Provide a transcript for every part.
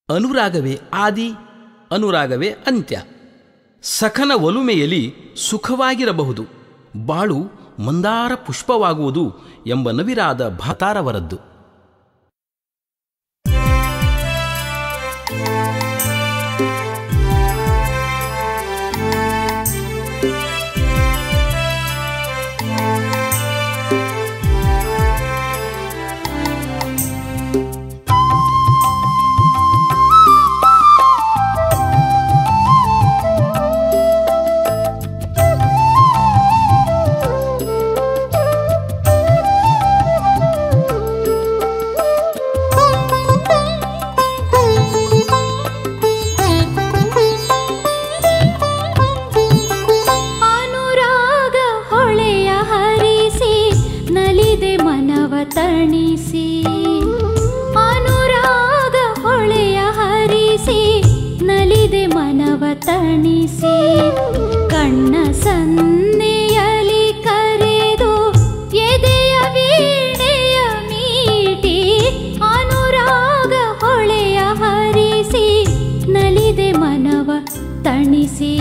ಅನುರಾಗವೇ ಆದಿ, ಅನುರಾಗವೇ ಅಂತ್ಯ. ಸಖನ ಒಲುಮೆಯಲ್ಲಿ ಸುಖವಾಗಿರಬಹುದು, ಬಾಳು ಮಂದಾರ ಪುಷ್ಪವಾಗುವುದು ಎಂಬ ನವಿರಾದ ಭಾತಾರವರದ್ದು. ತಣಿಸಿ ಅನುರಾಗ ಹೊಳೆಯ ಹರಿಸಿ ನಲಿದೆ ಮನವ ತಣಿಸಿ ಕಣ್ಣ ಸನ್ನೆಯಲಿ ಕರೆದು ಎದೆಯ ವೀಣೆಯ ಮೀಟಿ ಅನುರಾಗ ಹೊಳೆಯ ಹರಿಸಿ ನಲಿದೆ ಮನವ ತಣಿಸಿ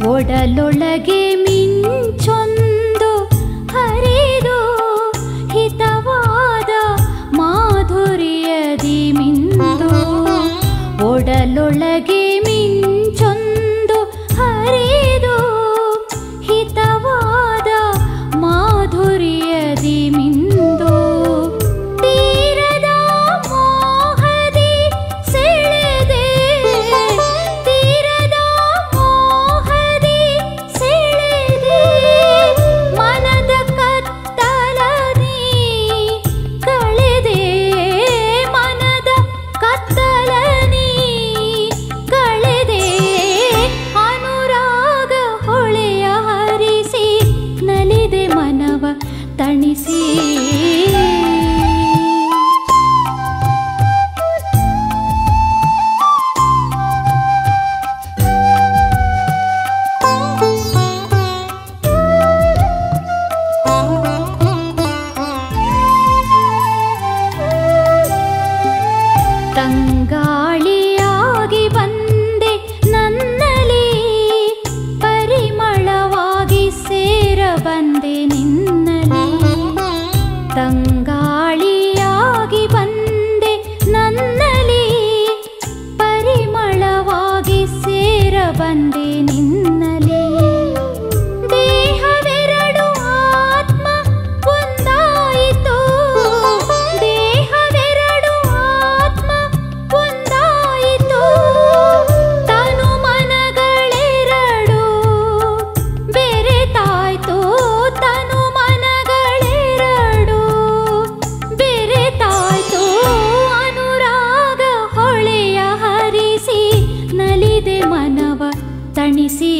ಒಡಲೊಳಗೆ ಮಿಂಚೊಂದು ಹರಿದು ಹಿತವಾದ ಮಾಧುರ್ಯದಿ ಮಿಂದು ಒಡಲೊಳಗೆ ಮಿಂಚೊಂದು ಹರಿದು ಹಿತವಾದ ಮಾಧುರ್ಯದಿ ಮಿಂದು ತೀರದ ಮೋಹದಿ ಸೆಳೆದೆ ತೀರದ ಮೋಹದಿ ಸೆಳೆದೆ ಮನದ ಕತ್ತಲನಿ ಕಳೆದೆ ಮನದ ಕತ್ತಲನಿ ಕಳೆದೆ ಅನುರಾಗ ಹೊಳೆಯ ಹರಿಸಿ ನಲಿದೆ ಮನವ ತಣಿಸಿ ತಂಗಾಳಿಯಾಗಿ ಬಂದೆ ನನ್ನಲ್ಲಿ ಪರಿಮಳವಾಗಿ ಸೇರ ಬಂದೆ ನಿನ್ನಲ್ಲಿ ತಂಗಾಳಿಯಾಗಿ ಬಂದೆ ನನ್ನಲ್ಲಿ ಪರಿಮಳವಾಗಿ ಸೇರ ಬಂದೆ ನಿನ್ನಲ್ಲಿ ದೇಹವೆರಡು ಆತ್ಮ ಒಂದಾಯಿತು ದೇಹವೆರಡು ಆತ್ಮ ಒಂದಾಯಿತು ತನು ಮನಗಳೆರಡು ಬೆರೆತಾಯ್ತು ತನು ಮನಗಳೆರಡು ಬೆರೆತಾಯ್ತು ಅನುರಾಗ ಹೊಳೆಯ ಹರಿಸಿ ನಲಿದೆ ಮನವ ತಣಿಸಿ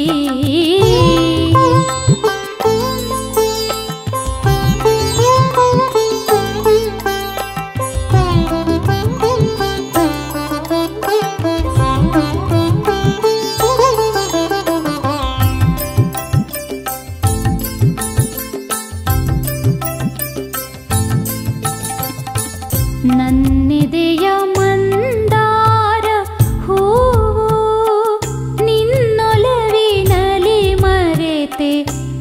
ನನ್ನೆದೆಯ ಮಂದಾರ ಹೂವು ನಿನ್ನೊಲವಿನಲಿ ಮರೆತೆ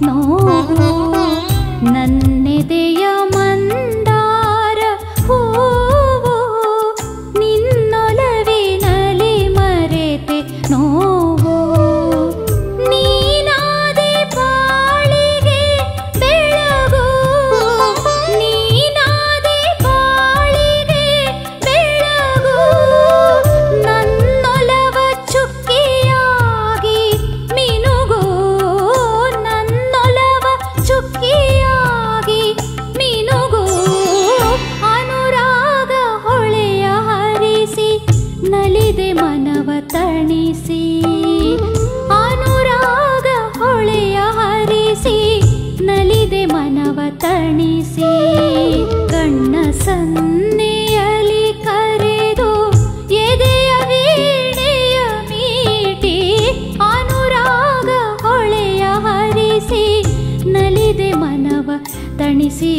ನೋವು ನನ್ನೆದೆಯ ಮಂದಾರ ಹೂವು ನಿನ್ನೊಲವಿನಲಿ ಮರೆತೆ ನೋವು ನೀನಾದೆ ಬಾಳಿಗೆ ಬೆಳಗು ನೀನಾದೆ ಬಾಳಿಗೆ ಬೆಳಗು ನನ್ನೊಲವ ಚುಕ್ಕಿಯಾಗಿ ಮಿನುಗು ನನ್ನೊಲವ ಚುಕ್ಕಿಯಾಗಿ ನಲಿದೆ ಮನವ ತಣಿಸಿ ಕಣ್ಣ ಸನ್ನೆಯಲಿ ಕರೆದು ಎದೆಯ ವೀಣೆಯ ಮೀಟಿ ಅನುರಾಗ ಹೊಳೆಯ ಹರಿಸಿ ನಲಿದೆ ಮನವ ತಣಿಸಿ